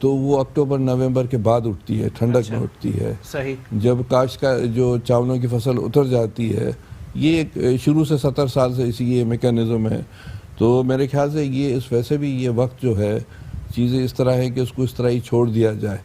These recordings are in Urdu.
تو وہ اکتوبر نومبر کے بعد اٹھتی ہے، ٹھنڈک میں اٹھتی ہے. صحیح. جب کاشت کا جو چاولوں کی فصل اتر جاتی ہے، یہ ایک شروع سے 70 سال سے اسی یہ میکانزم ہے. تو میرے خیال سے یہ ویسے بھی یہ وقت جو ہے چیزیں اس طرح ہے کہ اس کو اس طرح ہی چھوڑ دیا جائے.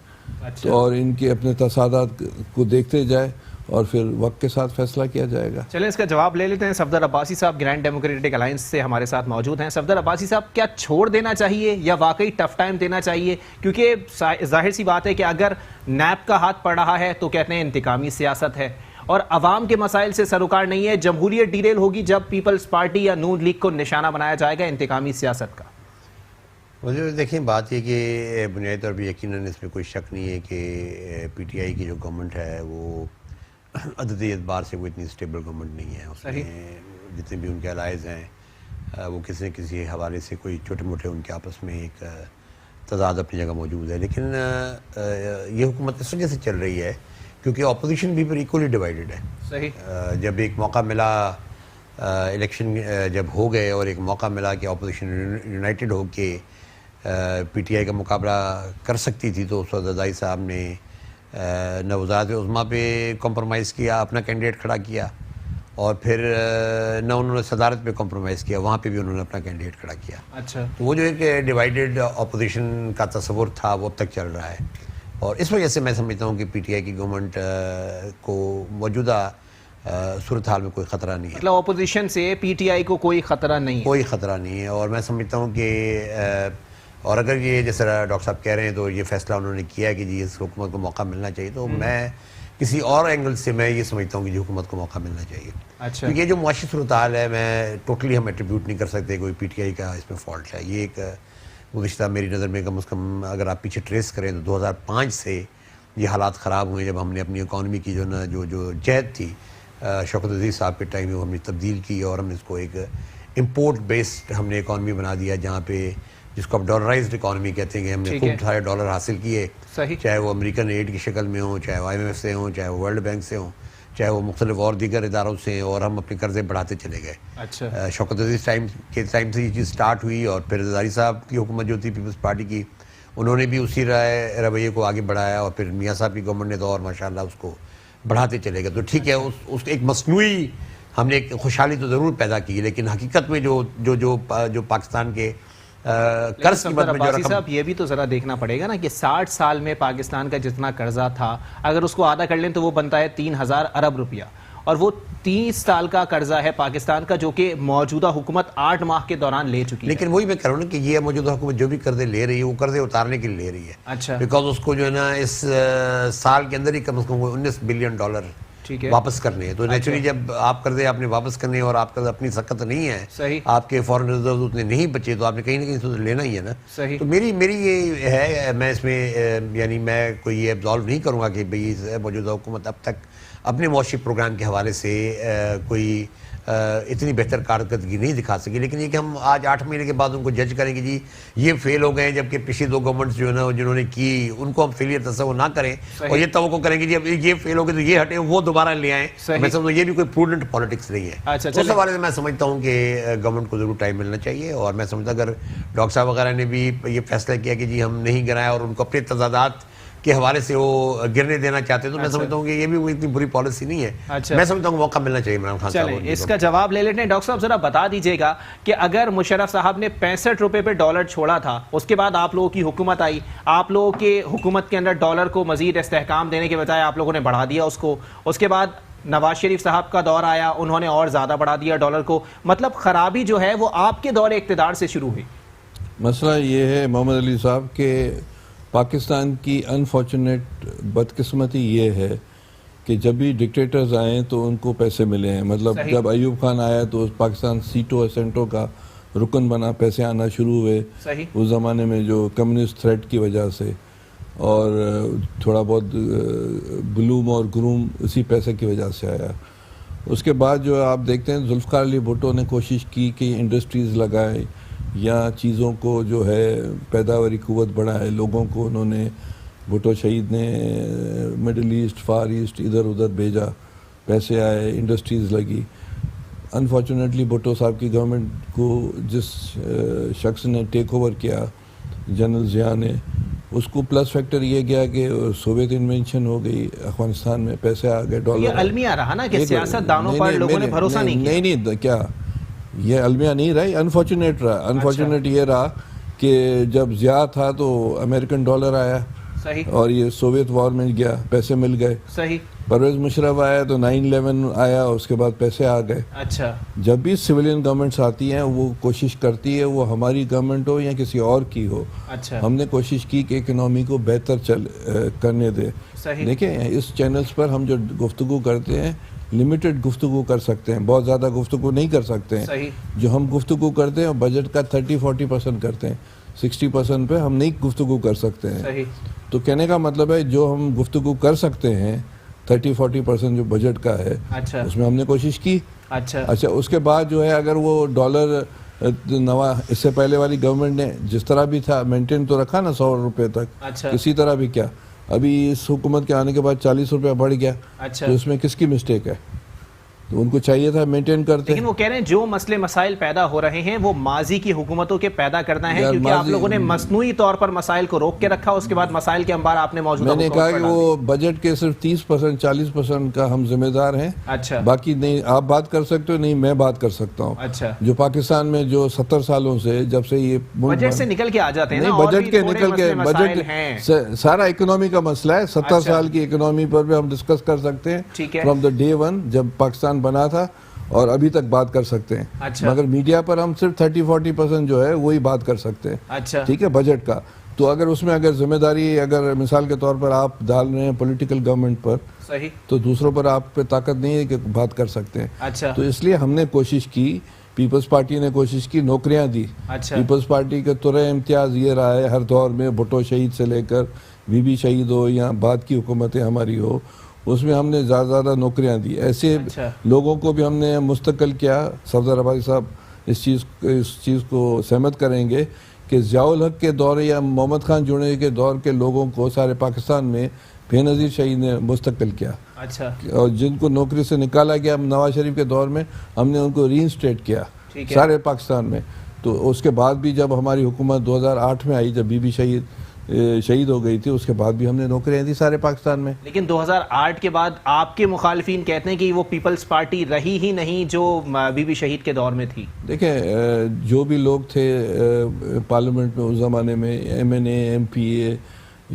اچھا. اور ان کے اپنے تصادات کو دیکھتے جائے اور پھر وقت کے ساتھ فیصلہ کیا جائے گا. چلیں اس کا جواب لے لیتے ہیں. صفدر عباسی صاحب گرینڈ ڈیموکریٹک الائنس سے ہمارے ساتھ موجود ہیں. صفدر عباسی صاحب، کیا چھوڑ دینا چاہیے یا واقعی ٹف ٹائم دینا چاہیے؟ کیونکہ ظاہر سی بات ہے کہ اگر نیب کا ہاتھ پڑ رہا ہے تو کہتے ہیں انتقامی سیاست ہے، اور عوام کے مسائل سے سروکار نہیں ہے. جمہوریت ڈیریل ہوگی جب پیپلز پارٹی یا نون لیگ کو نشانہ بنایا جائے گا انتقامی سیاست کا. مجھے دیکھیں بات یہ کہ بنیادی طور پہ یقیناً اس میں کوئی شک نہیں ہے کہ پی ٹی آئی کی جو گورنمنٹ ہے وہ عددی اعتبار سے وہ اتنی اسٹیبل گورنمنٹ نہیں ہے. اس میں جتنے بھی ان کے الائز ہیں وہ کسی نہ کسی حوالے سے کوئی چھوٹے موٹے ان کے آپس میں ایک تضاد اپنی جگہ موجود ہے. لیکن یہ حکومت اس وجہ سے چل رہی ہے کیونکہ اپوزیشن بھی پر ایکولی ڈیوائیڈڈ ہے. صحیح. جب ایک موقع ملا الیکشن جب ہو گئے اور ایک موقع ملا کہ اپوزیشن یونائٹڈ ہو کے پی ٹی آئی کا مقابلہ کر سکتی تھی، تو اس وقت زرداری صاحب نے نہ وزارت عظمیٰ پہ کمپرومائز کیا، اپنا کینڈیڈیٹ کھڑا کیا، اور پھر نہ انہوں نے صدارت پہ کمپرومائز کیا، وہاں پہ بھی انہوں نے اپنا کینڈیڈیٹ کھڑا کیا. اچھا. تو وہ جو ایک ڈیوائیڈڈ اپوزیشن کا تصور تھا وہ اب تک چل رہا ہے، اور اس وجہ سے میں سمجھتا ہوں کہ پی ٹی آئی کی گورنمنٹ کو موجودہ صورتحال میں کوئی خطرہ نہیں ہے. مطلب اپوزیشن سے پی ٹی آئی کو کوئی خطرہ نہیں ہے؟ کوئی خطرہ نہیں ہے. اور میں سمجھتا ہوں کہ اور اگر یہ جیسے ڈاکٹر صاحب کہہ رہے ہیں تو یہ فیصلہ انہوں نے کیا ہے کہ جی اس حکومت کو موقع ملنا چاہیے، تو میں کسی اور اینگل سے میں یہ سمجھتا ہوں کہ جی حکومت کو موقع ملنا چاہیے. اچھا. یہ جو معاشی صورتحال ہے میں ٹوٹلی ہم ایٹریبیوٹ نہیں کر سکتے کوئی پی ٹی آئی کا اس میں فالٹ ہے. یہ ایک گزشتہ میری نظر میں کم از کم اگر آپ پیچھے ٹریس کریں تو 2005 سے یہ حالات خراب ہوئے جب ہم نے اپنی اکانومی کی جو جہد تھی شوکت عزیز صاحب کے ٹائم میں وہ ہم نے تبدیل کی، اور ہم اس کو ایک امپورٹ بیسڈ ہم نے اکانومی بنا دیا، جہاں پہ جس کو اب ڈالرائزڈ اکانومی کہتے ہیں کہ ہم نے خوب سارے ڈالر حاصل کیے، چاہے وہ امریکن ایڈ کی شکل میں ہوں، چاہے وہ آئی ایم ایف سے ہوں، چاہے وہ ورلڈ بینک سے ہوں، چاہے وہ مختلف اور دیگر اداروں سے ہیں، اور ہم اپنے قرضے بڑھاتے چلے گئے. اچھا. شوکت عزیز ٹائم سے یہ چیز سٹارٹ ہوئی، اور پھر زرداری صاحب کی حکومت جو تھی پیپلز پارٹی کی، انہوں نے بھی اسی رویے کو آگے بڑھایا، اور پھر میاں صاحب کی گورنمنٹ نے تو اور ماشاءاللہ اس کو بڑھاتے چلے گئے. تو ٹھیک ہے، اس ایک مصنوعی ہم نے ایک خوشحالی تو ضرور پیدا کی، لیکن حقیقت میں جو پاکستان کے قرض کی مد میں جو رقم، صاحب یہ بھی تو ذرا دیکھنا پڑے گا نا کہ 60 سال میں پاکستان کا جتنا قرضہ تھا اگر اس کو آدھا کر لیں تو وہ بنتا ہے 3000 ارب روپیہ، اور وہ 30 سال کا قرضہ ہے پاکستان کا جو کہ موجودہ حکومت 8 ماہ کے دوران لے چکی ہے. لیکن وہی میں کہہ رہا ہوں کہ یہ موجودہ حکومت جو بھی قرضے لے رہی ہے وہ قرضے اتارنے کے لیے لے رہی ہے. اچھا. بیکاز اس کو جو ہے نا اس سال کے اندر ہی کم از کم 19 بلین ڈالر واپس کرنے ہیں. تو نیچرلی جب آپ قرضے آپ نے واپس کرنے اور آپ کا اپنی سخت نہیں ہے، آپ کے فورن ریزرو اتنے نہیں بچے، تو آپ نے کہیں نہ کہیں سے لینا ہی ہے نا. تو میری یہ ہے، میں اس میں یعنی میں کوئی یہ ایبزالو نہیں کروں گا کہ بھئی موجودہ حکومت اب تک اپنے معاشی پروگرام کے حوالے سے کوئی اتنی بہتر کارکردگی نہیں دکھا سکی. لیکن یہ کہ ہم آج 8 مہینے کے بعد ان کو جج کریں کہ جی یہ فیل ہو گئے، جبکہ پچھلی 2 گورنمنٹس جو ہے نا جنہوں نے کی ان کو ہم فیلئر تصور نہ کریں اور یہ توقع کریں کہ جی اب یہ فیل ہو گئے تو یہ ہٹیں وہ دوبارہ لے آئیں، میں سمجھتا ہوں یہ بھی کوئی پروڈنٹ پالیٹکس نہیں ہے. اس حوالے سے میں سمجھتا ہوں کہ گورنمنٹ کو ضرور ٹائم ملنا چاہیے. اور میں سمجھتا اگر ڈاکٹر صاحب وغیرہ نے بھی یہ فیصلہ کیا کہ جی ہم نہیں گرایا اور ان کو اپنے تضادات کے حوالے سے وہ گرنے دینا چاہتے ہیں، تو میں سمجھتا ہوں کہ یہ بھی کوئی اتنی بری پالیسی نہیں ہے. میں سمجھتا ہوں موقع ملنا چاہیے عمران خان صاحب کو. اس کا جواب لے لیتے ہیں. ڈاکٹر صاحب ذرا بتا دیجیے گا کہ اگر مشرف صاحب نے 65 روپے پہ ڈالر چھوڑا تھا، اس کے بعد آپ لوگوں کی حکومت آئی، آپ لوگوں کے حکومت کے اندر ڈالر کو مزید استحکام دینے کے بجائے آپ لوگوں نے بڑھا دیا اس کو، اس کے بعد نواز شریف صاحب کا دور آیا، انہوں نے اور زیادہ بڑھا دیا ڈالر کو. مطلب خرابی جو ہے وہ آپ کے دور اقتدار سے شروع ہوئی. مسئلہ یہ ہے محمد علی صاحب کہ پاکستان کی انفارچونیٹ بدقسمتی یہ ہے کہ جب بھی ڈکٹیٹرز آئیں تو ان کو پیسے ملے ہیں. مطلب جب ایوب خان آیا تو پاکستان سیٹو اسینٹو کا رکن بنا، پیسے آنا شروع ہوئے اس زمانے میں جو کمیونسٹ تھریٹ کی وجہ سے، اور تھوڑا بہت بلوم اور گروم اسی پیسے کی وجہ سے آیا. اس کے بعد جو آپ دیکھتے ہیں ذوالفقار علی بھٹو نے کوشش کی کہ انڈسٹریز لگائے یا چیزوں کو جو ہے پیداواری قوت بڑھائے، لوگوں کو انہوں نے، بھٹو شہید نے مڈل ایسٹ، فار ایسٹ ادھر ادھر بھیجا، پیسے آئے، انڈسٹریز لگی. انفارچونیٹلی بھٹو صاحب کی گورنمنٹ کو جس شخص نے ٹیک اوور کیا، جنرل ضیاء نے، اس کو پلس فیکٹر یہ گیا کہ سوویت انوینشن ہو گئی افغانستان میں, پیسے آ گئے, ڈالر. یہ المیہ رہا نا کہ سیاست دانوں پر لوگوں نے بھروسہ نہیں کیا. نہیں کیا یہ المیہ نہیں رہا, انفارچونیٹ رہا. انفارچونیٹ یہ رہا کہ جب ضیاء تھا تو امریکن ڈالر آیا, صحیح, اور یہ سوویت وار میں گیا, پیسے مل گئے. صحیح. پرویز مشرف آیا تو 9/11 آیا, اس کے بعد پیسے آ گئے. اچھا. جب بھی سویلین گورنمنٹس آتی ہیں وہ کوشش کرتی ہے, وہ ہماری گورنمنٹ ہو یا کسی اور کی ہو, اچھا, ہم نے کوشش کی کہ اکنامی کو بہتر کرنے دے. صحیح. دیکھیں اس چینلز پر ہم جو گفتگو کرتے ہیں لمیٹڈ گفتگو کر سکتے ہیں, بہت زیادہ گفتگو نہیں کر سکتے ہیں. صحیح. جو ہم گفتگو کرتے ہیں بجٹ کا 30-40% کرتے ہیں, 60% پہ ہم نہیں گفتگو کر سکتے ہیں. صحیح. تو کہنے کا مطلب ہے جو ہم گفتگو کر سکتے ہیں 30-40% جو بجٹ کا ہے, اچھا, اس میں ہم نے کوشش کی. اچھا. اس کے بعد جو ہے اگر وہ ڈالر اس سے پہلے والی گورنمنٹ نے جس طرح بھی تھا مینٹین تو رکھا نا 100 روپے تک, اچھا, کسی طرح بھی کیا. ابھی اس حکومت کے آنے کے بعد 40 روپے بڑھ گیا. اچھا. تو اس میں کس کی مسٹیک ہے؟ تو ان کو چاہیے تھا مینٹین کرتے. لیکن وہ کہہ رہے ہیں جو مسئلے مسائل پیدا ہو رہے ہیں وہ ماضی کی حکومتوں کے پیدا کرنا ہے, کیونکہ آپ لوگوں نے مصنوعی طور پر مسائل کو روک کے رکھا, اس کے بعد مسائل کے انبار آپ نے موجودہ. میں نے کہا کہ وہ بجٹ کے صرف 30%-40% کا ہم ذمہ دار ہیں. اچھا. باقی نہیں آپ بات کر سکتے ہو, نہیں میں بات کر سکتا ہوں. اچھا. جو پاکستان میں جو 70 سالوں سے جب سے یہ بجٹ سے نکل کے آ جاتے ہیں, نہیں بجٹ کے نکل کے بجٹ سارا اکنامی کا مسئلہ ہے. 70 سال کی اکنامی پر بھی ہم ڈسکس کر سکتے ہیں, فرام دا ڈے 1 جب پاکستان بنا تھا اور ابھی تک بات کر سکتے ہیں. مگر میڈیا پر ہم صرف 30-40% جو ہے وہی بات کر سکتے ہیں. اچھا. ٹھیک ہے, بجٹ کا. تو اگر اس میں اگر ذمہ داری اگر مثال کے طور پر آپ ڈال رہے ہیں پولیٹیکل گورنمنٹ پر, صحیح, تو دوسروں پر آپ پہ طاقت نہیں ہے کہ بات کر سکتے ہیں. اچھا. تو اس لیے ہم نے کوشش کی, پیپلز پارٹی نے کوشش کی, نوکریاں دی. اچھا. پیپلز پارٹی کا طرح امتیاز یہ رہا ہے ہر دور میں, بھٹو شہید سے لے کر بی بی شہید ہو یا بعد کی حکومتیں ہماری ہو, اس میں ہم نے زیادہ نوکریاں دی. ایسے لوگوں کو بھی ہم نے مستقل کیا. صفدر عباسی صاحب اس چیز کو سہمت کریں گے کہ ضیاء الحق کے دور یا محمد خان جنیدی کے دور کے لوگوں کو سارے پاکستان میں بے نظیر شہید نے مستقل کیا. اچھا. اور جن کو نوکری سے نکالا گیا نواز شریف کے دور میں, ہم نے ان کو ری انسٹیٹ کیا سارے پاکستان میں. تو اس کے بعد بھی جب ہماری حکومت 2008 میں آئی, جب بی بی شہید ہو گئی تھی, اس کے بعد بھی ہم نے نوکریاں دی سارے پاکستان میں. لیکن 2008 کے بعد آپ کے مخالفین کہتے ہیں کہ وہ پیپلز پارٹی رہی ہی نہیں جو بی بی شہید کے دور میں تھی. دیکھیں جو بھی لوگ تھے پارلیمنٹ میں اس زمانے میں, MNA, MPA,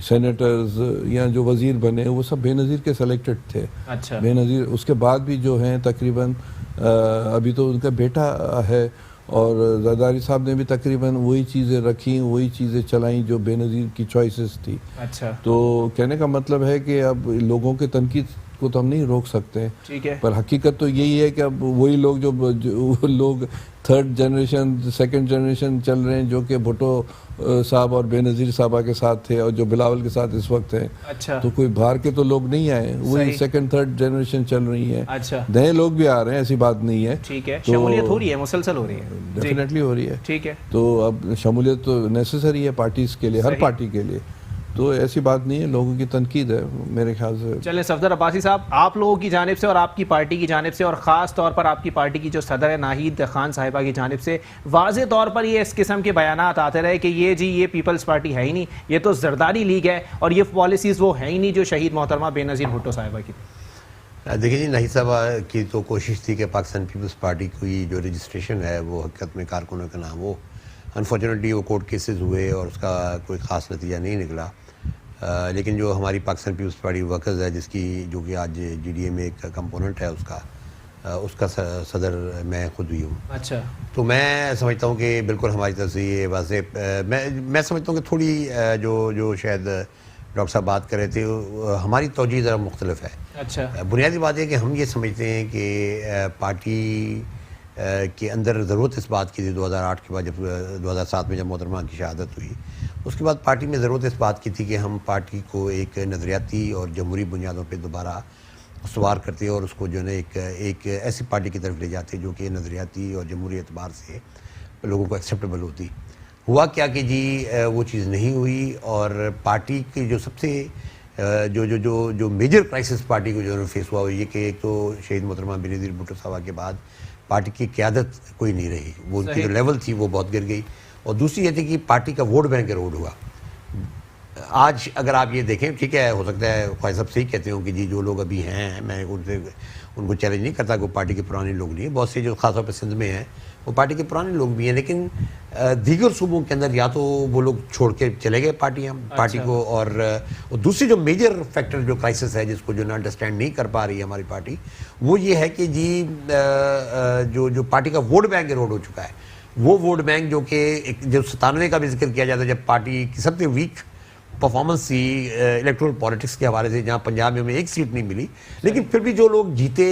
سینیٹرز یا جو وزیر بنے, وہ سب بے نظیر کے سلیکٹڈ تھے. اچھا. بے نظیر اس کے بعد بھی جو ہیں تقریباً ابھی تو ان کا بیٹا ہے, اور زرداری صاحب نے بھی تقریباً وہی چیزیں رکھیں, وہی چیزیں چلائیں جو بے نظیر کی چوائسز تھی. اچھا. تو کہنے کا مطلب ہے کہ اب لوگوں کے تنقید کو تو ہم نہیں روک سکتے, ٹھیک ہے, پر حقیقت تو یہی ہے کہ اب وہی لوگ جو لوگ 3rd جنریشن 2nd جنریشن چل رہے ہیں, جو کہ بھٹو صاحب اور بے نظیر صاحبہ کے ساتھ تھے اور جو بلاول کے ساتھ اس وقت ہیں. اچھا. تو کوئی باہر کے تو لوگ نہیں آئے, وہی 2nd 3rd جنریشن چل رہی ہے. اچھا. نئے لوگ بھی آ رہے ہیں, ایسی بات نہیں ہے. ٹھیک ہے, شمولیت ہو رہی ہے, مسلسل ہو رہی ہے, ڈیفینیٹلی ہو رہی ہے. ٹھیک ہے. تو اب شمولیت تو نیسیسری ہے پارٹیز کے لیے, ہر پارٹی کے لیے. تو ایسی بات نہیں ہے, لوگوں کی تنقید ہے میرے خیال سے. چلیں صفدر عباسی صاحب, آپ لوگوں کی جانب سے اور آپ کی پارٹی کی جانب سے, اور خاص طور پر آپ کی پارٹی کی جو صدر ہے ناہید خان صاحبہ کی جانب سے واضح طور پر یہ اس قسم کے بیانات آتے رہے کہ یہ پیپلز پارٹی ہے ہی نہیں, یہ تو زرداری لیگ ہے, اور یہ پالیسیز وہ ہیں ہی نہیں جو شہید محترمہ بے نظیر بھٹو صاحبہ کی تھی. دیکھیں جی, ناہید صاحبہ کی تو کوشش تھی کہ پاکستان پیپلز پارٹی کی جو رجسٹریشن ہے وہ حقیقت میں کارکنوں کا نام ہو. انفارچونیٹلی وہ کورٹ کیسز ہوئے اور اس کا کوئی خاص نتیجہ نہیں نکلا. لیکن جو ہماری پاکستان پیپلز پارٹی ورکرز ہے, جس کی جو کہ آج GDA میں ایک کمپوننٹ ہے, اس کا صدر میں خود بھی ہوں. اچھا. تو میں سمجھتا ہوں کہ بالکل ہماری طرف سے یہ واضح, میں سمجھتا ہوں کہ تھوڑی جو شاید ڈاکٹر صاحب بات کر رہے تھے, ہماری توجہ ذرا مختلف ہے. اچھا. بنیادی بات ہے کہ ہم یہ سمجھتے ہیں کہ پارٹی کے اندر ضرورت اس بات کی تھی 2008 کے بعد, جب 2007 میں جب محترمہ کی شہادت ہوئی, اس کے بعد پارٹی میں ضرورت اس بات کی تھی کہ ہم پارٹی کو ایک نظریاتی اور جمہوری بنیادوں پہ دوبارہ استوار کرتے اور اس کو جو ہے ایک ایسی پارٹی کی طرف لے جاتے جو کہ نظریاتی اور جمہوری اعتبار سے لوگوں کو ایکسیپٹیبل ہوتی. ہوا کیا کہ جی وہ چیز نہیں ہوئی, اور پارٹی کی جو سب سے جو میجر کرائسس پارٹی کو جو فیس ہوا, یہ کہ ایک تو شہید محترمہ بے نظیر بھٹو صاحبہ کے بعد پارٹی کی قیادت کوئی نہیں رہی, وہ ان کی جو لیول تھی وہ بہت گر گئی, اور دوسری یہ تھی کہ پارٹی کا ووٹ بینک ایروڈ ہوا. آج اگر آپ یہ دیکھیں، ٹھیک ہے، ہو سکتا ہے خواہش صاحب صحیح کہتے ہوں کہ جی جو لوگ ابھی ہیں، میں ان کو چیلنج نہیں کرتا کہ وہ پارٹی کے پرانے لوگ نہیں ہیں، بہت سے جو خاص طور پہ سندھ میں ہیں وہ پارٹی کے پرانے لوگ بھی ہیں، لیکن دیگر صوبوں کے اندر یا تو وہ لوگ چھوڑ کے چلے گئے پارٹی کو، اور دوسری جو میجر فیکٹر جو کرائسس ہے جس کو جو انڈرسٹینڈ نہیں کر پا رہی ہے ہماری پارٹی، وہ یہ ہے کہ جی جو پارٹی کا ووٹ بینک ایروڈ ہو چکا ہے، وہ ووٹ بینک جو کہ جب 97 کا بھی ذکر کیا جاتا ہے جب پارٹی کی سب سے ویک پرفارمنس تھی الیکٹرل پالیٹکس کے حوالے سے، جہاں پنجاب میں ہمیں ایک سیٹ نہیں ملی، لیکن پھر بھی جو لوگ جیتے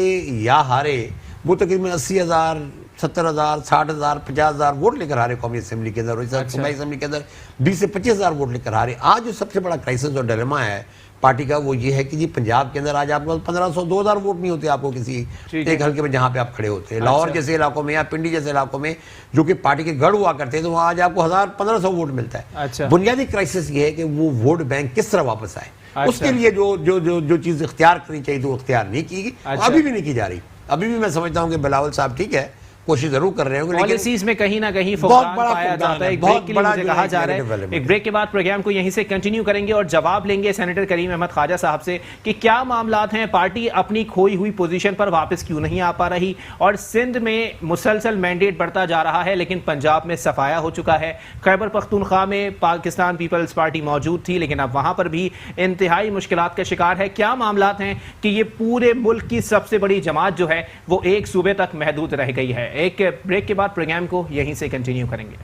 یا ہارے وہ تقریباً 80,000 70,000 60,000 50,000 ووٹ لے کر ہارے قومی اسمبلی کے اندر، اور صوبائی اسمبلی کے اندر 20 سے 25,000 ووٹ لے کر ہارے. آج جو سب سے بڑا کرائسس اور ڈیلیما ہے پارٹی کا وہ یہ ہے کہ جی پنجاب کے اندر آج آپ کو 1,500 2,000 ووٹ نہیں ہوتے آپ کو کسی ایک حلقے میں جہاں پہ آپ کھڑے ہوتے ہیں. لاہور جیسے علاقوں میں یا پنڈی جیسے علاقوں میں جو کہ پارٹی کے گڑھ ہوا کرتے ہیں تو وہاں آج آپ کو 1,000 1500 ووٹ ملتا ہے. بنیادی کرائسس یہ ہے کہ وہ ووٹ بینک کس طرح واپس آئے. اس کے لیے جو چیز اختیار کرنی چاہیے تو وہ اختیار نہیں کی گئی، ابھی بھی نہیں کی جا رہی. ابھی بھی میں سمجھتا ہوں کہ بلاول صاحب ٹھیک ہے کوشش ضرور کر رہے ہوں، پالیسیز میں کہیں نہ کہیں فقدان پایا جاتا ہے. ایک بریک کے لیے مجھے کہا جا رہا ہے، ایک بریک کے بعد پروگرام کو یہیں سے کنٹینیو کریں گے اور جواب لیں گے سینیٹر کریم احمد خواجہ صاحب سے کہ کیا معاملات ہیں، پارٹی اپنی کھوئی ہوئی پوزیشن پر واپس کیوں نہیں آ پا رہی، اور سندھ میں مسلسل مینڈیٹ بڑھتا جا رہا ہے لیکن پنجاب میں صفایا ہو چکا ہے. خیبر پختونخوا میں پاکستان پیپلز پارٹی موجود تھی لیکن اب وہاں پر بھی انتہائی مشکلات کا شکار ہے. کیا معاملات ہیں کہ یہ پورے ملک کی سب سے بڑی جماعت جو ہے وہ ایک صوبے تک محدود رہ گئی ہے. ایک بریک کے بعد پروگرام کو یہیں سے کنٹینیو کریں گے.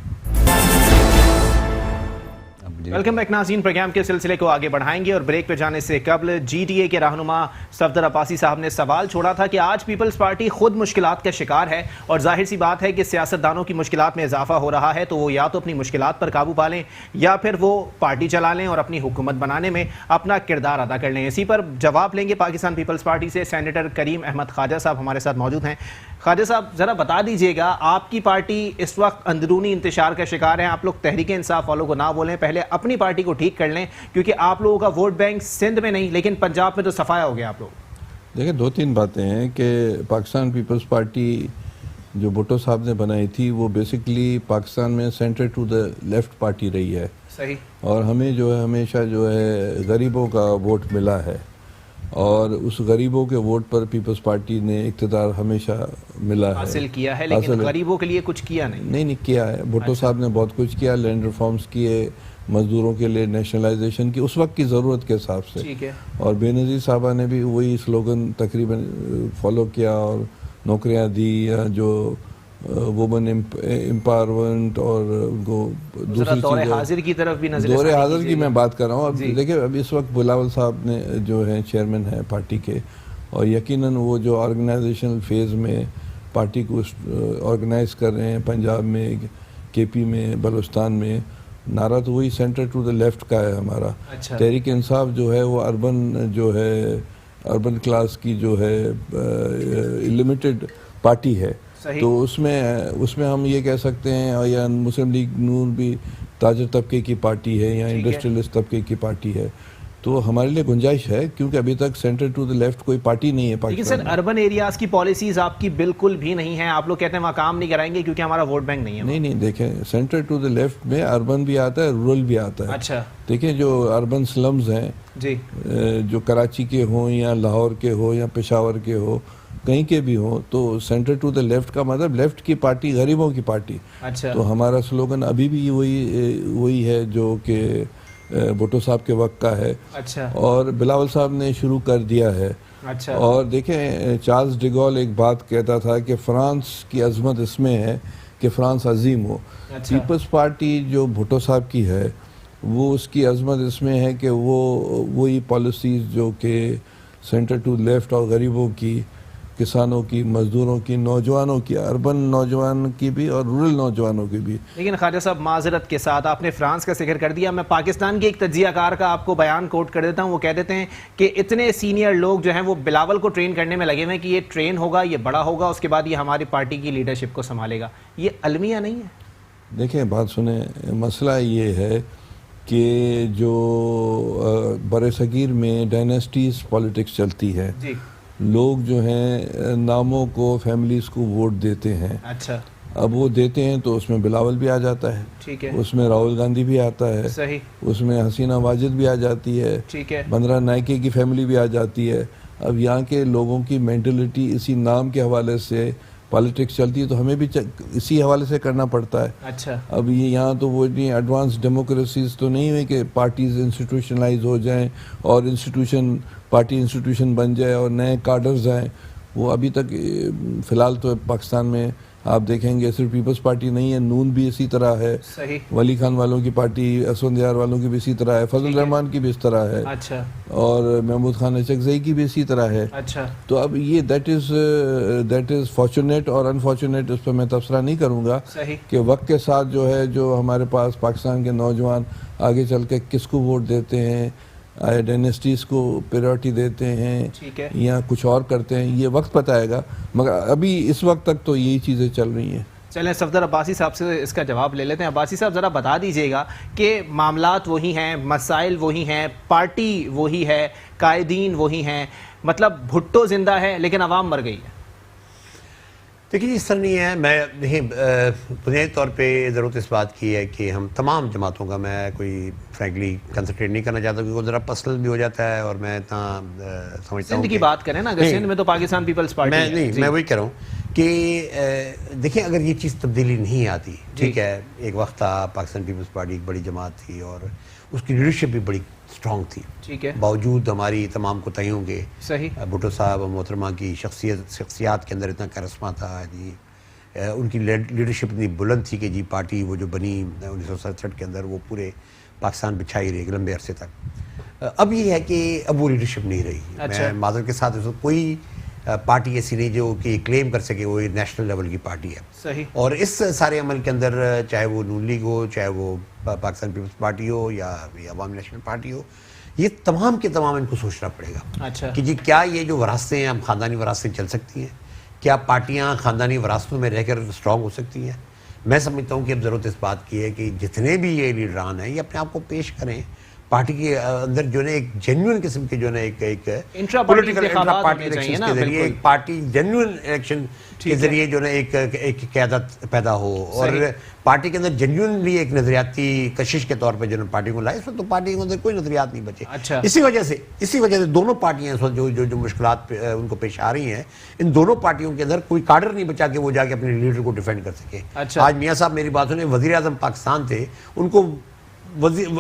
ویلکم بیک ناظرین، پروگرام کے سلسلے کو آگے بڑھائیں گے اور بریک پہ جانے سے قبل جی ٹی اے کے رہنما صفدر عباسی صاحب نے سوال چھوڑا تھا کہ آج پیپلز پارٹی خود مشکلات کا شکار ہے اور ظاہر سی بات ہے کہ سیاستدانوں کی مشکلات میں اضافہ ہو رہا ہے تو وہ یا تو اپنی مشکلات پر قابو پا لیں یا پھر وہ پارٹی چلا لیں اور اپنی حکومت بنانے میں اپنا کردار ادا کر لیں. اسی پر جواب لیں گے پاکستان پیپلز پارٹی سے سینیٹر کریم احمد خواجہ صاحب ہمارے ساتھ موجود ہیں. خواجہ صاحب ذرا بتا دیجئے گا، آپ کی پارٹی اس وقت اندرونی انتشار کا شکار ہے. آپ لوگ تحریک انصاف والوں کو نہ بولیں، پہلے اپنی پارٹی کو ٹھیک کر لیں کیونکہ آپ لوگوں کا ووٹ بینک سندھ میں نہیں لیکن پنجاب میں تو صفایا ہو گیا. آپ لوگ دیکھیں 2-3 باتیں ہیں کہ پاکستان پیپلز پارٹی جو بھٹو صاحب نے بنائی تھی وہ بیسکلی پاکستان میں centre to the left party رہی ہے. صحیح. اور ہمیں جو ہے ہمیشہ جو ہے غریبوں کا ووٹ ملا ہے اور اس غریبوں کے ووٹ پر پیپلز پارٹی نے اقتدار ہمیشہ ملا ہے، حاصل کیا ہے، لیکن غریبوں کے لیے کچھ کیا نہیں کیا ہے. بھٹو صاحب نے بہت کچھ کیا، لینڈ ریفارمز کیے، مزدوروں کے لیے نیشنلائزیشن کی اس وقت کی ضرورت کے حساب سے، اور بے نظیر صاحبہ نے بھی وہی سلوگن تقریباً فالو کیا اور نوکریاں دی، یا جو وومن امپاورمنٹ اور ان کو دوسری دور حاضر کی طرف بھی نظر دور حاضر کی میں بات کر رہا ہوں. اب دیکھیں اب اس وقت بلاول صاحب نے جو ہے چیئرمین ہے پارٹی کے، اور یقیناً وہ جو آرگنائزیشنل فیز میں پارٹی کو آرگنائز کر رہے ہیں پنجاب میں، کے پی میں، بلوچستان میں. نعرہ تو وہی سینٹر ٹو دا لیفٹ کا ہے ہمارا. تحریک انصاف جو ہے وہ اربن کلاس کی جو ہے لمیٹڈ پارٹی ہے، تو اس میں ہم یہ کہہ سکتے ہیں، یا مسلم لیگ نون بھی تاجر طبقے کی پارٹی ہے یا انڈسٹریلسٹ طبقے کی پارٹی ہے. تو ہمارے لیے گنجائش ہے کیونکہ ابھی تک سینٹر ٹو دا لیفٹ کوئی پارٹی نہیں ہے پاکستان. لیکن سر اربن ایریاز کی پالیسیز آپ کی بالکل بھی نہیں ہیں، آپ لوگ کہتے ہیں وہاں کام نہیں کرائیں گے کیونکہ ہمارا ووٹ بینک نہیں ہے. نہیں دیکھیں سینٹر ٹو دا لیفٹ میں اربن بھی آتا ہے، رورل بھی آتا ہے. اچھا دیکھیں جو اربن سلمز ہیں جی، جو کراچی کے ہوں یا لاہور کے ہو یا پشاور کے ہو، کہیں کے بھی ہوں، تو سینٹر ٹو دا لیفٹ کا مطلب لیفٹ کی پارٹی، غریبوں کی پارٹی. اچھا. تو ہمارا سلوگن ابھی بھی وہی ہے جو کہ بھٹو صاحب کے وقت کا ہے. اچھا. اور بلاول صاحب نے شروع کر دیا ہے. اچھا. اور دیکھیں چارلز ڈیگول ایک بات کہتا تھا کہ فرانس کی عظمت اس میں ہے کہ فرانس عظیم ہو. پیپلز پارٹی جو بھٹو صاحب کی ہے وہ اس کی عظمت اس میں ہے کہ وہی پالیسیز جو کہ سینٹر ٹو لیفٹ اور غریبوں کی، کسانوں کی، مزدوروں کی، نوجوانوں کی، اربن نوجوان کی بھی اور رورل نوجوانوں کی بھی. لیکن خواجہ صاحب معذرت کے ساتھ آپ نے فرانس کا ذکر کر دیا، میں پاکستان کے ایک تجزیہ کار کا آپ کو بیان کوٹ کر دیتا ہوں. وہ کہہ دیتے ہیں کہ اتنے سینئر لوگ جو ہیں وہ بلاول کو ٹرین کرنے میں لگے ہوئے ہیں کہ یہ ٹرین ہوگا، یہ بڑا ہوگا، اس کے بعد یہ ہماری پارٹی کی لیڈرشپ کو سنبھالے گا. یہ المیہ نہیں ہے؟ دیکھیں بات سنیں، مسئلہ یہ ہے کہ جو برصغیر میں ڈائناسٹیز پالیٹکس چلتی ہے، لوگ جو ہیں ناموں کو، فیملیز کو ووٹ دیتے ہیں. اچھا. اب وہ دیتے ہیں تو اس میں بلاول بھی آ جاتا ہے, ٹھیک ہے, اس میں راہل گاندھی بھی آتا ہے, صحیح, اس میں حسینہ واجد بھی آ جاتی ہے, ٹھیک ہے, بندرا نائکے کی فیملی بھی آ جاتی ہے. اب یہاں کے لوگوں کی مینٹلٹی اسی نام کے حوالے سے پالیٹکس چلتی ہے, تو ہمیں بھی اسی حوالے سے کرنا پڑتا ہے. اچھا, اب یہ یہاں تو وہ اتنی ایڈوانس ڈیموکریسیز تو نہیں ہوئی کہ پارٹیز انسٹیٹیوشنلائز ہو جائیں اور پارٹی انسٹیٹیوشن بن جائے اور نئے کارڈرز آئیں. وہ ابھی تک فی الحال تو پاکستان میں آپ دیکھیں گے صرف پیپلز پارٹی نہیں ہے, نون بھی اسی طرح ہے, صحیح, ولی خان والوں کی پارٹی, اسفند یار والوں کی بھی اسی طرح ہے, فضل الرحمان کی بھی اس طرح ہے, اچھا, اور محمود خان اچکزئی کی بھی اسی طرح ہے. اچھا, تو اب یہ دیٹ از فارچونیٹ اور انفارچونیٹ, اس پہ میں تبصرہ نہیں کروں گا صحیح, کہ وقت کے ساتھ جو ہے جو ہمارے پاس پاکستان کے نوجوان آگے چل کے کس کو ووٹ دیتے ہیں, ڈائنیسٹیز کو پریورٹی دیتے ہیں ٹھیک ہے, یا کچھ اور کرتے ہیں, یہ وقت بتائے گا, مگر ابھی اس وقت تک تو یہی چیزیں چل رہی ہیں. چلیں صفدر عباسی صاحب سے اس کا جواب لے لیتے ہیں. عباسی صاحب ذرا بتا دیجئے گا کہ معاملات وہی ہیں, مسائل وہی ہیں, پارٹی وہی ہے, قائدین وہی ہیں, مطلب بھٹو زندہ ہے لیکن عوام مر گئی ہے. دیکھیے اس طرح نہیں ہے. میں بنیادی طور پہ ضرورت اس بات کی ہے کہ ہم تمام جماعتوں کا, میں کوئی فرینکلی کنسنٹریٹ نہیں کرنا چاہتا کیونکہ وہ ذرا پرسنل بھی ہو جاتا ہے, اور میں اتنا سمجھتا ہوں سندھ کی بات کریں نا, اگر سندھ میں تو پاکستان پیپلز پارٹی ہے. نہیں, میں وہی کہہ رہا ہوں کہ دیکھیں اگر یہ چیز تبدیلی نہیں آتی, ٹھیک ہے, ایک وقت تھا پاکستان پیپلز پارٹی ایک بڑی جماعت تھی اور اس کی لیڈرشپ بھی بڑی اسٹرانگ تھی, ٹھیک ہے, باوجود ہماری تمام کوتاہیوں کے. صحیح, بھٹو صاحب محترمہ کی شخصیات کے اندر اتنا کرسمہ تھا جی, ان کی لیڈرشپ اتنی بلند تھی کہ جی پارٹی وہ جو بنی 1967 کے اندر وہ پورے پاکستان بچھائی رہی لمبے عرصے تک. اب یہ ہے کہ اب وہ لیڈرشپ نہیں رہی. میں معذرت کے ساتھ اس وقت کوئی پارٹی ایسی نہیں جو کہ کلیم کر سکے وہ نیشنل لیول کی پارٹی ہے. صحیح, اور اس سارے عمل کے اندر چاہے وہ نون لیگ ہو, چاہے وہ پاکستان پیپلز پارٹی ہو یا عوامی نیشنل پارٹی ہو, یہ تمام کے تمام ان کو سوچنا پڑے گا. اچھا, کہ جی کیا یہ جو وراثتیں ہیں, ہم خاندانی وراثتیں چل سکتی ہیں, کیا پارٹیاں خاندانی وراثتوں میں رہ کر اسٹرانگ ہو سکتی ہیں. میں سمجھتا ہوں کہ اب ضرورت اس بات کی ہے کہ جتنے بھی یہ لیڈران ہیں یہ اپنے آپ کو پیش کریں پارٹی کے اندر, جو ہے ایک جینوئن قسم کے جو ہے ایک پولیٹیکل انٹرا پارٹی الیکشن کے ذریعے ایک پارٹی جینوئن الیکشن کے ذریعے جو ہے ایک قیادت پیدا ہو, اور پارٹی کے اندر جینوئنلی ایک نظریاتی کشش کے طور پہ جو ہے پارٹی کو لائے. اس وقت تو پارٹی کے اندر کوئی نظریات نہیں بچے. اچھا, اسی وجہ سے دونوں پارٹیاں اس وقت جو مشکلات ان کو پیش آ رہی ہیں, ان دونوں پارٹیوں کے اندر کوئی کاڈر نہیں بچا کہ وہ جا کے اپنے لیڈر کو ڈیفینڈ کر سکے. آج میاں صاحب میری بات سنیں, وزیر اعظم پاکستان تھے, ان کو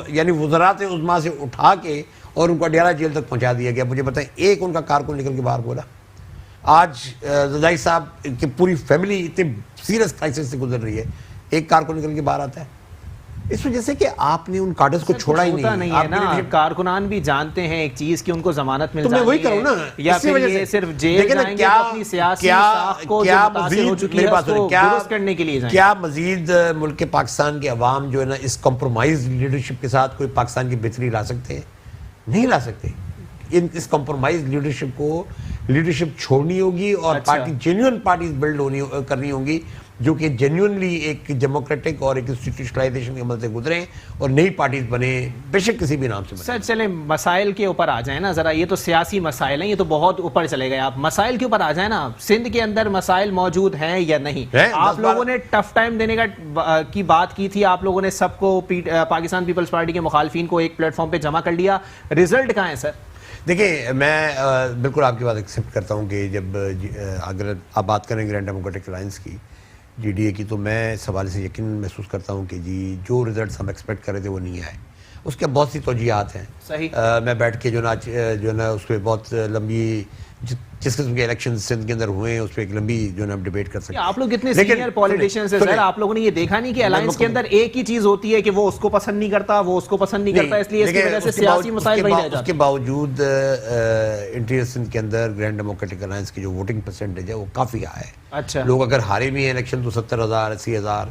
یعنی وزرات عظمیٰ سے اٹھا کے اور ان کو اڈیالہ جیل تک پہنچا دیا گیا. مجھے بتائیں ایک ان کا کارکن نکل کے باہر بولا؟ آج زدائی صاحب کی پوری فیملی اتنے سیریس کرائسس سے گزر رہی ہے, ایک کارکن نکل کے باہر آتا ہے. اس وجہ سے کہ آپ نے ان کارڈرز کو چھوڑا ہی نہیں ہے نا. کارکنان بھی جانتے ہیں ایک چیز کہ ان کو ضمانت مل جاتی ہے, تو میں وہی کروں نا, یا پھر یہ صرف جیل جائیں گے اپنی سیاسی ساکھ کو جو متاثر ہو چکی ہے اس کو درست کرنے کے لیے جائیں. کیا مزید ملک پاکستان کے عوام جو ہے نا اس کمپرومائز لیڈرشپ کے ساتھ کوئی پاکستان کی بہتری لا سکتے ہیں؟ نہیں لا سکتے. اس کمپرومائز لیڈرشپ چھوڑنی ہوگی اور پارٹی جینوئن پارٹیز بلڈ کرنی ہوں گی جو کہ جینوئنلی ایک ڈیموکریٹک اور ایک انسٹیٹیوشنلائزیشن کے عمل سے گزریں اور نئی پارٹیز بنے, بے شک کسی بھی نام سے بنے. سر چلیں مسائل کے اوپر آ جائیں نا ذرا, یہ تو سیاسی مسائل ہیں, یہ تو بہت اوپر چلے گئے. آپ مسائل کے اوپر آ جائیں نا, سندھ کے اندر مسائل موجود ہیں یا نہیں؟ آپ لوگوں نے ٹف ٹائم دینے کی بات کی تھی, آپ لوگوں نے سب کو پاکستان پیپلز پارٹی کے مخالفین کو ایک پلیٹ فارم پہ جمع کر لیا, رزلٹ کہاں ہے سر؟ دیکھیں میں بالکل آپ کی بات ایکسیپٹ کرتا ہوں کہ جب اگر آپ بات کریں گرینڈ ڈیموکریٹک الائنس کی, جی ڈی اے کی, تو میں اس حوالے سے یقین محسوس کرتا ہوں کہ جی جو رزلٹس ہم ایکسپیکٹ کر رہے تھے وہ نہیں آئے. اس کے بہت سی توجیہات ہیں. صحیح, میں بیٹھ کے جو ہے نا اس پہ بہت لمبی جس قسم کے الیکشن سندھ کے اندر ہوئے ہیں اس پہ ایک لمبی جو ہے ہم ڈیبیٹ کر سکتے ہیں. آپ لوگ اتنے سینئر پولیٹیشینز ہیں سر, آپ لوگوں نے یہ دیکھا نہیں کہ الائنس کے اندر ایک ہی چیز ہوتی ہے کہ وہ اس کو پسند نہیں کرتا, وہ اس کو پسند نہیں کرتا, اس لیے اس کی وجہ سے سیاسی مسائل وہی رہ جاتے ہیں. اس کے باوجود انٹیریئر سندھ کے اندر گرینڈ ڈیموکریٹک الائنس کی جو ووٹنگ پرسنٹیج ہے وہ کافی ہائی ہے. اچھا, لوگ اگر ہارے بھی ہیں الیکشن تو 70,000 80,000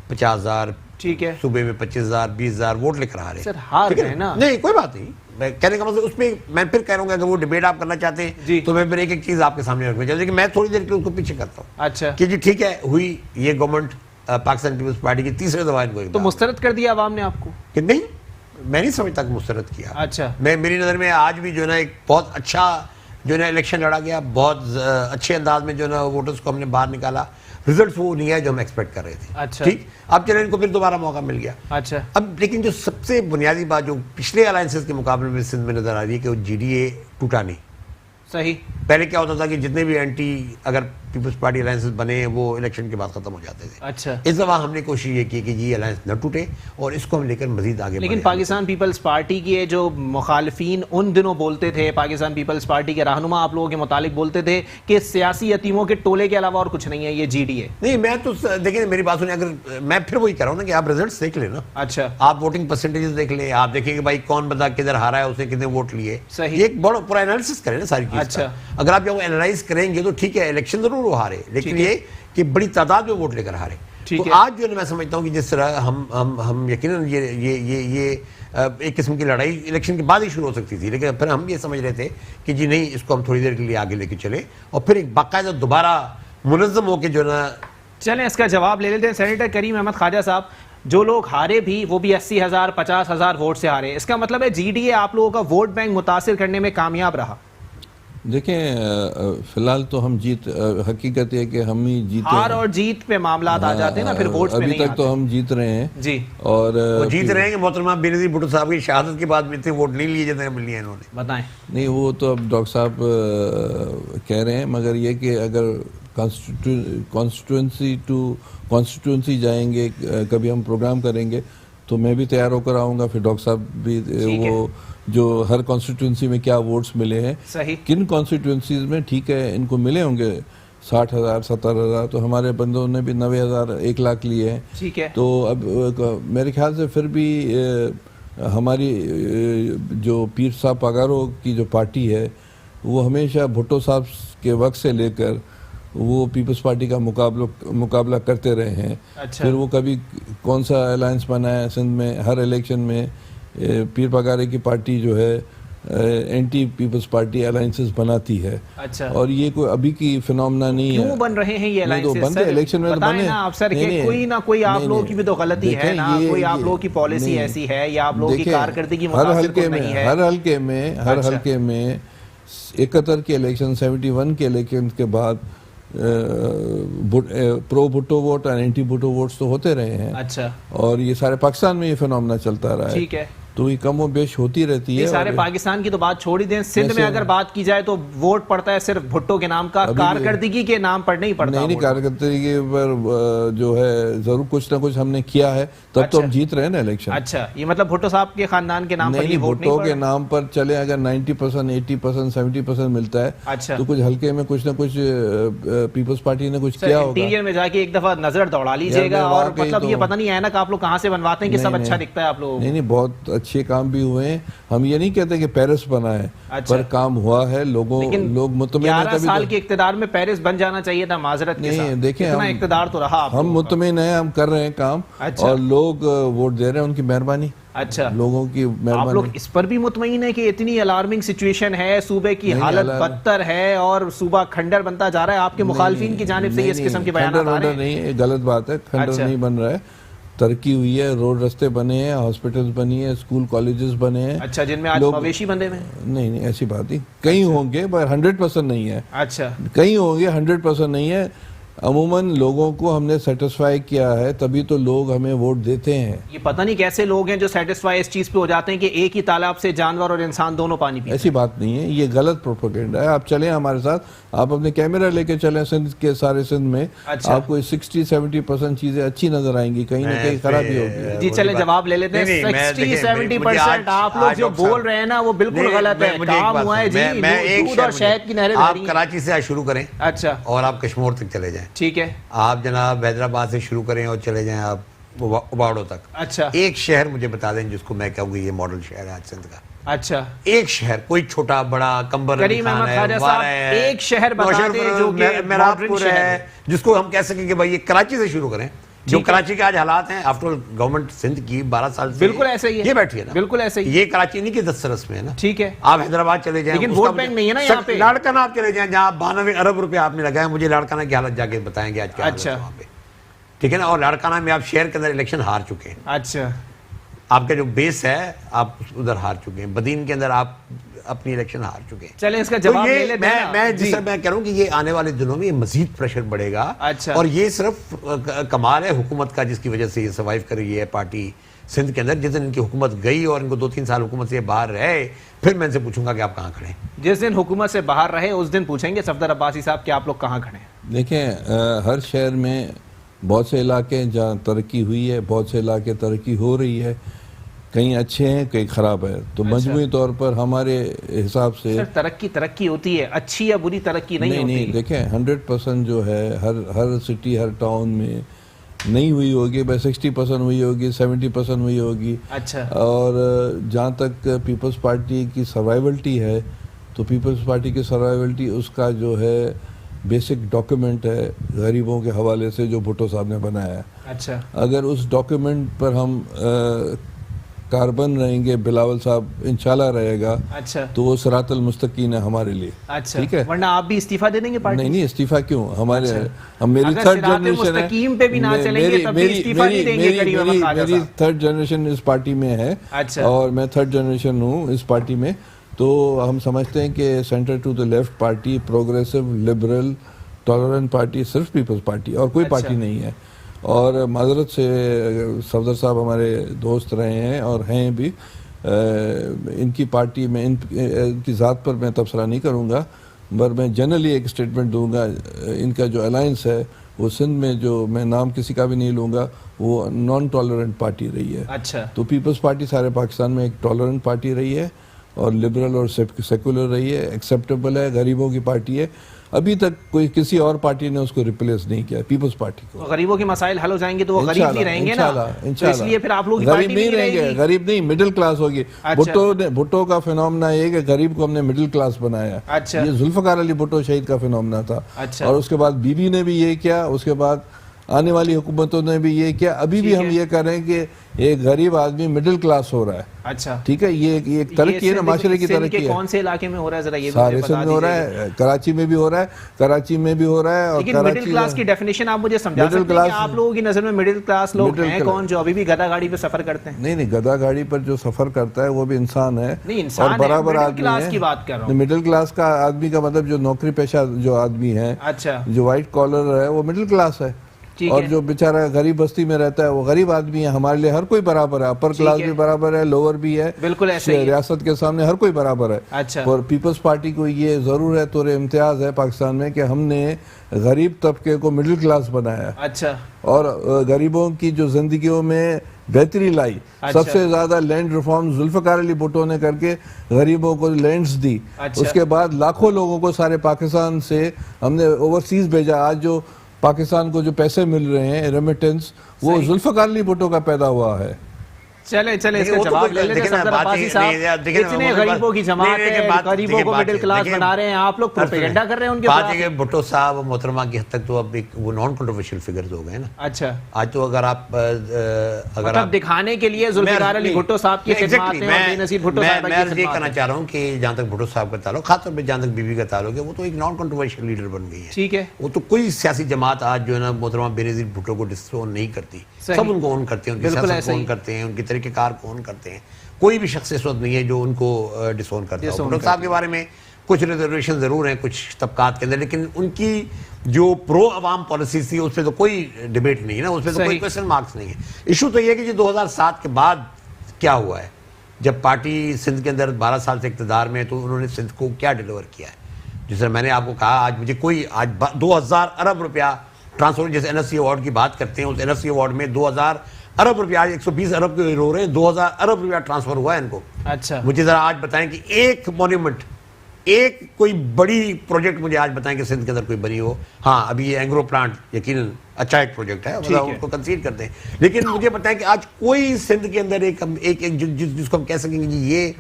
50,000 ٹھیک ہے, صوبے میں 25,000 20,000 ووٹ لے کر آ رہے ہیں. سر ہار گئے نا, نہیں کوئی بات نہیں. میں کہنے کا مطلب اس میں میں پھر کہہ رہا ہوں کہ اگر وہ ڈیبیٹ آپ کرنا چاہتے ہیں تو میں پھر ایک چیز آپ کے سامنے رکھنا چاہتا ہوں کہ میں تھوڑی دیر کے اس کو پیچھے کرتا ہوں. اچھا, کہ جی ٹھیک ہے ہوئی یہ گورنمنٹ پاکستان پیپلز پارٹی کی تیسرے دفعہ کو تو مسترد کر دیا عوام نے آپ کو کہ نہیں؟ میں نہیں سمجھتا کہ مسترد کیا. اچھا, میری نظر میں آج بھی جو ہے نا ایک بہت اچھا جو ہے نا الیکشن لڑا گیا, بہت اچھے انداز میں جو ہے نا ووٹرز کو ہم نے باہر نکالا. ریزلٹس وہ نہیں ہے جو ہم ایکسپیکٹ کر رہے تھے. اچھا ٹھیک, اب چلیں ان کو پھر دوبارہ موقع مل گیا. اچھا, اب لیکن جو سب سے بنیادی بات جو پچھلے الائنسز کے مقابلے میں سندھ میں نظر آ رہی ہے کہ وہ جی ڈی اے ٹوٹا نہیں. صحیح, پہلے کیا ہوتا تھا کہ جتنے بھی اینٹی اگر پیپلز پارٹی الائنسز بنے وہ الیکشن کے بعد ختم ہو جاتے تھے. اچھا, اس دفعہ ہم نے کوشش یہ کی کہ یہ الائنس نہ ٹوٹے اور اس کو ہم لے کر مزید آگے لیکن پاکستان پیپلز پارٹی کے جو مخالفین ان دنوں بولتے تھے, پاکستان پیپلز پارٹی کے رہنما آپ لوگوں کے متعلق بولتے تھے کہ سیاسی یتیموں کے ٹولے کے علاوہ اور کچھ نہیں ہے یہ جی ڈی اے. نہیں, میں تو دیکھیں میری بات سنیں, اگر میں پھر وہی کہہ رہا ہوں نا کہ آپ ریزلٹس دیکھ لیں نا. اچھا, آپ ووٹنگ پرسنٹیجز دیکھ لیں, آپ دیکھیں کہ بھائی کون بندہ کدھر ہارا ہے, اس نے کتنے ووٹ لیے. صحیح, یہ ایک بڑا پورا انالیسس کریں نا ساری چیز. اچھا, اگر آپ جب انالائز کریں گے تو ٹھیک ہے الیکشن ضرور وہ ہارے, لیکن یہ کہ بڑی تعداد میں ووٹ لے کر ہارے. تو آج جو ہے میں سمجھتا ہوں کہ جس طرح ہم یقیناً یہ ایک قسم کی لڑائی الیکشن کے بعد ہی شروع ہو سکتی تھی, لیکن پھر ہم یہ سمجھ رہے تھے کہ جی نہیں, اس کو ہم تھوڑی دیر کے لیے آگے لے کے چلیں اور پھر ایک باقاعدہ دوبارہ منظم ہو کے جو نا. چلیں اس کا جواب لے لیتے ہیں. سینیٹر کریم احمد خواجہ صاحب, جو لوگ ہارے بھی وہ بھی 80,000 50,000 ووٹ سے ہارے, اس کا مطلب ہے جی ڈی اے آپ لوگوں کا ووٹ بینک متاثر کرنے میں کامیاب رہا؟ دیکھیں فی الحال تو ہم حقیقت ہے کہ ہم ہی جیتے, ہار اور جیت پہ معاملات آ جاتے ہیں نا, پھر ووٹس پہ نہیں آتے. ابھی تک تو ہم جیت رہے ہیں جی, اور وہ جیت رہے ہیں کہ محترمہ بینظیر بھٹو صاحب کی شہادت کے بعد میں اتنے ووٹ نہیں لیے جتنے مل لیے انہوں نے. بتائیں. نہیں, وہ تو اب ڈاکٹر صاحب کہہ رہے ہیں, مگر یہ کہ اگر کانسٹیٹوئنسی ٹو کانسٹیٹوئنسی جائیں گے, کبھی ہم پروگرام کریں گے تو میں بھی تیار ہو کر آؤں گا, پھر ڈاکٹر صاحب بھی وہ جو ہر کانسٹیٹوئنسی میں کیا ووٹس ملے ہیں, کن کانسٹیٹوئنسیز میں ٹھیک ہے ان کو ملے ہوں گے 60,000 70,000, تو ہمارے بندوں نے بھی 90,000 1 لاکھ لیے ہیں. ٹھیک ہے, تو اب میرے خیال سے پھر بھی ہماری جو پیر صاحب پاگارو کی جو پارٹی ہے وہ ہمیشہ بھٹو صاحب کے وقت سے لے کر وہ پیپلز پارٹی کا مقابلہ کرتے رہے ہیں. پھر وہ کبھی کون سا الائنس بنا ہے سندھ میں, ہر الیکشن میں پیر پگارے کی پارٹی جو ہے اینٹی پیپلز پارٹی الائنسز بناتی ہے. اور یہ کوئی ابھی کی فینومنا نہیں ہے. کیوں بن رہے ہیں یہ الائنسز؟ بنتے الیکشن میں بتائیں نا آپ سر کہ کوئی نہ کوئی آپ لوگوں کی بھی تو غلطی ہے نا, کوئی آپ لوگوں کی پالیسی ایسی ہے یا آپ لوگوں کی کارکردگی متاثر کچھ نہیں ہے. ہر حلقے میں 71 کے الیکشن 71 کے الیکشن کے بعد پرو بھٹو ووٹ اور اینٹی بھٹو ووٹس تو ہوتے رہے ہیں. اچھا, اور یہ سارے پاکستان میں یہ فینومنا چلتا رہا ہے. ٹھیک ہے, تو یہ کم و بیش ہوتی رہتی ہے. سارے پاکستان کی تو بات چھوڑ ہی دیں, سندھ میں اگر بات کی جائے تو ووٹ پڑتا ہے صرف بھٹو کے نام کا, کارکردگی کے نام پر نہیں پڑتا. نہیں, کارکردگی پر جو ہے ضرور کچھ نہ کچھ ہم نے کیا ہے, تب تو ہم جیت رہے ہیں نا الیکشن. اچھا, یہ مطلب بھٹو صاحب کے خاندان کے نام پر یہ ووٹ نہیں بھٹو کے نام پر چلے, اگر 90% 80% 70% ملتا ہے تو کچھ حلقے میں کچھ نہ کچھ پیپلز پارٹی نے کچھ کیا ہوگا. انٹیریئر میں جا کے ایک دفعہ نظر دوڑا لیجئے گا, اور مطلب یہ پتہ نہیں ہے نا کہ آپ لوگ کہاں سے بنواتے ہیں کہ سب اچھا دکھتا ہے آپ لوگوں. نہیں, بہت اچھے کام بھی ہوئے. ہم یہ نہیں کہتے کہ پیرس بنا ہے, پر کام ہوا ہے. لوگ مطمئن ہیں. 11 سال کے اقتدار میں پیرس بن جانا چاہیے تھا معذرت کے ساتھ. دیکھیں اتنا اقتدار تو رہا, ہم مطمئن ہیں, ہم کر رہے ہیں کام, اور لوگ ووٹ دے رہے ہیں, ان کی مہربانی. اچھا, لوگوں کی مہربانی. آپ لوگ اس پر بھی مطمئن ہیں کہ اتنی الارمنگ سچویشن ہے, صوبے کی حالت بدتر ہے اور صوبہ کھنڈر بنتا جا رہا ہے؟ آپ کے مخالفین کی جانب سے اس قسم کے بیانات آ رہے ہیں. نہیں, غلط بات ہے, کھنڈر نہیں بن رہا ہے. ترقی ہوئی ہے, روڈ رستے بنے ہیں, ہاسپٹلز بنی ہیں, اسکول کالجز بنے ہیں. اچھا, جن میں آج مویشی بندے میں نہیں, ایسی بات نہیں, کئی ہوں گے پر 100% نہیں ہے. اچھا, کئی ہوں گے, 100% نہیں ہے. عموماً لوگوں کو ہم نے سیٹسفائی کیا ہے, تبھی تو لوگ ہمیں ووٹ دیتے ہیں. یہ پتہ نہیں کیسے لوگ ہیں جو سیٹسفائی اس چیز پہ ہو جاتے ہیں کہ ایک ہی تالاب سے جانور اور انسان دونوں پانی پیتے ہیں. ایسی بات نہیں ہے, یہ غلط پروپیگنڈا ہے. آپ چلیں ہمارے ساتھ, آپ اپنے کیمرہ لے کے چلیں سندھ کے سارے سندھ میں, آپ کو 60-70% چیزیں اچھی نظر آئیں گی, کہیں نہ کہیں خرابی ہوگی. جی چلیں جواب لے لیتے ہیں. 60-70% آپ لوگ جو بول رہے ہیں نا وہ بالکل غلط ہے. کام ہوا ہے جی, دودھ اور شہد کی نہریں. آپ کراچی سے شروع کریں, اچھا, اور آپ کشمور تک چلے جائیں. ٹھیک ہے, آپ جناب حیدرآباد سے شروع کریں اور چلے جائیں آپ اباڑوں تک. اچھا, ایک شہر مجھے بتا دیں جس کو میں کہوں گی یہ ماڈل شہر ہے آج سندھ کا. اچھا, ایک شہر, کوئی چھوٹا بڑا کمبر کریم احمد خواجہ صاحب ایک شہر بتا دیں جو کہ میرپور ہے, جس کو ہم کہہ سکیں کہ بھائی یہ کراچی سے شروع کریں. جو کراچی کے آج حالات ہیں, آفٹر گورنمنٹ سندھ کی 12 سال سے بالکل ایسے ہی ہے, یہ بیٹھی ہے نا, بالکل ایسے ہی. یہ کراچی نہیں کہ 10 سرس میں ہے نا. ٹھیک ہے, آپ حیدرآباد چلے جائیں, لیکن ووٹ بینک نہیں ہے نا یہاں پہ. لاڑکانہ آپ چلے جائیں جہاں 92 ارب روپے آپ نے لگائے, مجھے لاڑکانہ کی حالت جا کے بتائیں گے آج کیا حالت ہے وہاں پہ. ٹھیک ہے نا, اور لاڑکانہ میں آپ شہر کے اندر الیکشن ہار چکے ہیں. اچھا, آپ کا جو بیس ہے آپ ادھر ہار چکے ہیں. بدین کے اندر آپ اپنی الیکشن ہار چکے ہیں. چلیں اس کا جواب لے لیں. میں جس طرح میں کہہ رہا ہوں کہ یہ آنے والے دنوں میں مزید پریشر بڑھے گا. اور یہ صرف کمال ہے حکومت کا جس کی وجہ سے یہ سروائیو کر رہی ہے پارٹی سندھ کے اندر. جس دن ان کی حکومت گئی اور ان کو 2-3 سال حکومت سے باہر رہے پھر میں ان سے پوچھوں گا کہ آپ کہاں کھڑے ہیں. جس دن حکومت سے باہر رہے اس دن پوچھیں گے صفدر عباسی صاحب کہ آپ لوگ کہاں کھڑے ہیں. دیکھیں ہر شہر میں بہت سے علاقے ہیں جہاں ترقی ہوئی ہے, بہت سے علاقے ترقی ہو رہی ہے, کہیں اچھے ہیں کہیں خراب ہے. تو مجموعی طور پر ہمارے حساب سے ترقی ہوتی ہے, اچھی یا بری ترقی نہیں ہوتی. نہیں دیکھیں 100% جو ہے ہر سٹی ہر ٹاؤن میں نہیں ہوئی ہوگی, بس 60% ہوئی ہوگی, 70% ہوئی ہوگی. اچھا. اور جہاں تک پیپلز پارٹی کی سروائیولٹی ہے تو پیپلز پارٹی کی سروائیولٹی اس کا جو ہے بیسک ڈاکیومنٹ ہے غریبوں کے حوالے سے جو بھٹو صاحب نے بنایا ہے. اچھا. اگر اس ڈاکیومنٹ پر ہم کاربن رہیں گے, بلاول صاحب انشاءاللہ رہے گا, اچھا, تو وہ صراط المستقیم ہے ہمارے لیے. اچھا, ٹھیک ہے, ورنہ آپ بھی استعفیٰ دے دیں گے پارٹی؟ نہیں استعفیٰ کیوں, ہمارے میری اگر تھرڈ صراط جنریشن مستقیم پہ بھی نہ چلیں گے تب بھی استعفیٰ نہیں دیں گے غریب احمد خواجہ میری صاحب. تھرڈ جنریشن اس پارٹی میں ہے. اچھا. اور میں تھرڈ جنریشن ہوں اس پارٹی میں. تو ہم سمجھتے ہیں کہ centre to the left party, progressive, liberal, tolerant party صرف پیپلز پارٹی اور کوئی پارٹی نہیں ہے. اور معذرت سے صفدر صاحب ہمارے دوست رہے ہیں اور ہیں بھی, ان کی پارٹی میں ان کی ذات پر میں تبصرہ نہیں کروں گا, پر میں جنرلی ایک اسٹیٹمنٹ دوں گا. ان کا جو الائنس ہے وہ سندھ میں, جو میں نام کسی کا بھی نہیں لوں گا, وہ نان ٹالرنٹ پارٹی رہی ہے. اچھا. تو پیپلز پارٹی سارے پاکستان میں ایک ٹالرنٹ پارٹی رہی ہے اور لبرل اور سیکولر رہی ہے, ایکسیپٹیبل ہے, غریبوں کی پارٹی ہے. ابھی تک کوئی کسی اور پارٹی نے اس کو ریپلیس نہیں کیا پیپلز پارٹی کو. غریبوں کے مسائل حل ہو جائیں گے تو وہ غریب نہیں رہیں گے نا, انشاءاللہ. اس لیے پھر آپ لوگ غریب نہیں رہیں گے, غریب نہیں, مڈل کلاس ہوگی. بھٹو کا فینومنا یہ کہ غریب کو ہم نے مڈل کلاس بنایا. یہ ذوالفقار علی بھٹو شہید کا فینومنا تھا. اور اس کے بعد بی بی نے بھی یہ کیا, اس کے بعد آنے والی حکومتوں نے بھی یہ کیا. ابھی بھی ہم یہ کر رہے ہیں کہ ایک غریب آدمی مڈل کلاس ہو رہا ہے. اچھا, ٹھیک ہے, یہ ایک ترقی ہے نا, معاشرے کی ترقی ہے. کون سے علاقے میں ہو رہا ہے ذرا یہ سارے سندھ میں ہو رہا ہے, کراچی میں بھی ہو رہا ہے, کراچی میں بھی ہو رہا ہے. اور مڈل کلاس کی ڈیفینیشن آپ مجھے سمجھا سکتے ہیں کہ آپ لوگوں کی نظر میں مڈل کلاس لوگ ہیں کون جو ابھی بھی گدا گاڑی پہ سفر کرتے ہیں؟ نہیں, گدا گاڑی پر جو سفر کرتا ہے وہ بھی انسان ہے اور برابر آدمی ہے. مڈل کلاس کا آدمی کا مطلب جو نوکری پیشہ جو آدمی ہے, جو وائٹ کالر ہے, وہ مڈل کلاس ہے. اور جو بیچارہ غریب بستی میں رہتا ہے وہ غریب آدمی ہے. ہمارے لیے ہر کوئی برابر ہے, اپر کلاس بھی برابر ہے, لوور بھی ہے, بالکل ایسے ریاست کے سامنے ہر کوئی برابر ہے. اور پیپلز پارٹی کو یہ ضرور ہے, طور امتیاز ہے پاکستان میں, کہ ہم نے غریب طبقے کو مڈل کلاس بنایا. اچھا. اور غریبوں کی جو زندگیوں میں بہتری لائی. سب سے زیادہ لینڈ ریفارم ذوالفقار علی بھٹو نے کر کے غریبوں کو لینڈز دی. اس کے بعد لاکھوں لوگوں کو سارے پاکستان سے ہم نے اوورسیز بھیجا. آج جو پاکستان کو جو پیسے مل رہے ہیں ریمیٹنس, وہ ذوالفقار علی بھٹو کا پیدا ہوا ہے. چلے اس کا جواب لے لیتے صفدر عباسی صاحب. اتنے غریبوں کی جماعت ہے, غریبوں کو مڈل کلاس بنا رہے ہیں, آپ لوگ پروپیگنڈا کر رہے ہیں ان کے بات. یہ بھٹو صاحب محترمہ کی حد تک تو اب وہ نان کنٹروورشل فگرز ہو گئے نا. اچھا. آج تو اگر آپ دکھانے کے لیے ذوالفقار علی بھٹو صاحب کی خدمات ہیں اور بے نظیر بھٹو صاحب کی خدمات ہیں. میں یہ کہنا چاہ رہا ہوں کہ جہاں تک بھٹو صاحب کا تعلق, خاص طور پہ جہاں تک بی بی کا تعلق ہے, وہ تو ایک نان کنٹروورشل لیڈر بن گئی ہے. ٹھیک ہے. وہ تو کوئی سیاسی جماعت آج جو ہے نا محترمہ بے نظیر بھٹو کو ڈسون نہیں کرتی. سب ان کو اون کرتے ہیں, ان کی سیاست کو اون کرتے ہیں, ان کے طریقہ کار کو اون کرتے ہیں. کوئی بھی شخص اس وقت نہیں ہے جو ان کو ڈسون کرتا ہے. بھٹو صاحب کے بارے میں کچھ ریزرویشن ضرور ہیں کچھ طبقات کے اندر, لیکن ان کی جو پرو عوام پالیسیز تھی اس پہ تو کوئی ڈیبیٹ نہیں ہے نا, اس پہ تو کوئی کویسچن مارکس نہیں ہے. ایشو تو یہ ہے کہ 2007 کے بعد کیا ہوا ہے, جب پارٹی سندھ کے اندر 12 سال سے اقتدار میں, تو انہوں نے سندھ کو کیا ڈیلیور کیا ہے. جس طرح میں نے آپ کو کہا, آج مجھے کوئی 2000 ارب روپیہ ٹرانسفر, جیسے این ایف سی ایوارڈ کی بات کرتے ہیں, اس این ایف سی ایوارڈ میں 2000 ارب روپیہ, آج 120 ارب کے رو رہے ہیں, 2000 ارب روپیہ ٹرانسفر ہوا ہے ان کو. اچھا. مجھے ذرا آج بتائیں کہ ایک مونیومنٹ, ایک کوئی بڑی پروجیکٹ مجھے آج بتائیں کہ سندھ کے اندر کوئی بنی ہو. ہاں, ابھی یہ اینگرو پلانٹ یقیناً اچھا ایک پروجیکٹ ہے, اس کو کنسیڈ کرتے ہیں, لیکن مجھے بتائیں کہ آج کوئی سندھ کے اندر ایک جس کو ہم کہہ سکیں گے جی یہ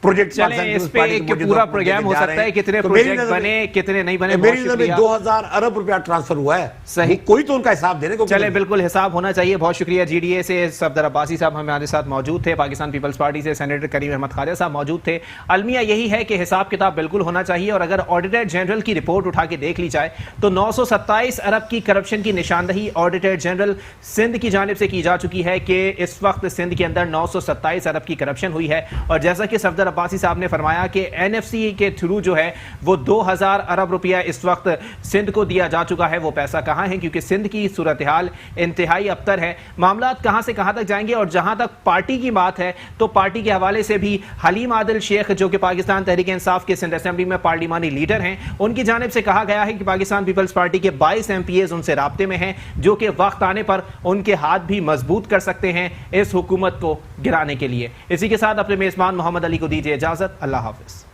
پروجیکٹ. چلیں اس پہ ایک پورا پروگرام ہو سکتا ہے, کتنے پروجیکٹ بنے کتنے نہیں بنے. میری نظر میں 2000 ارب روپیہ ٹرانسفر ہوا ہے. صحیح, کوئی تو ان کا حساب دینے کو. چلیں بالکل حساب ہونا چاہیے. بہت شکریہ. جی ڈی اے سے صفدر عباسی صاحب ہمارے ساتھ موجود تھے, پاکستان پیپلز پارٹی سے سینیٹر کریم احمد خواجہ صاحب موجود تھے. المیہ یہی ہے کہ حساب کتاب بالکل ہونا چاہیے, اور اگر آڈیٹر جنرل کی رپورٹ اٹھا کے دیکھ لی جائے تو 927 ارب کی کرپشن کی نشاندہی آڈیٹر جنرل سندھ کی جانب سے کی جا چکی ہے کہ اس وقت سندھ کے اندر 927 ارب کی کرپشن ہوئی ہے. اور جیسا کہ صفدر حیدر عباسی صاحب نے فرمایا کہ NFC کے تھرو جو ہے وہ 2000 ارب روپیہ اس وقت سندھ کو دیا جا چکا ہے. وہ پیسہ کہاں ہے؟ کیونکہ سندھ کی صورتحال انتہائی ابتر ہے. معاملات کہاں سے کہاں تک جائیں گے؟ اور جہاں تک پارٹی کی بات ہے تو پارٹی کے حوالے سے بھی حلیم عادل شیخ جو کہ پاکستان تحریک انصاف کے سندھ اسمبلی میں پارلیمانی لیڈر ہیں، ان کی جانب سے کہا گیا ہے کہ پاکستان پیپلز پارٹی کے 22 MPs ان سے رابطے میں ہیں جو کہ وقت آنے پر ان کے ہاتھ بھی مضبوط کر سکتے ہیں اس حکومت کو گرانے کے لیے. اسی کے ساتھ اپنے میزبان محمد علی کو دیجیے اجازت. اللہ حافظ.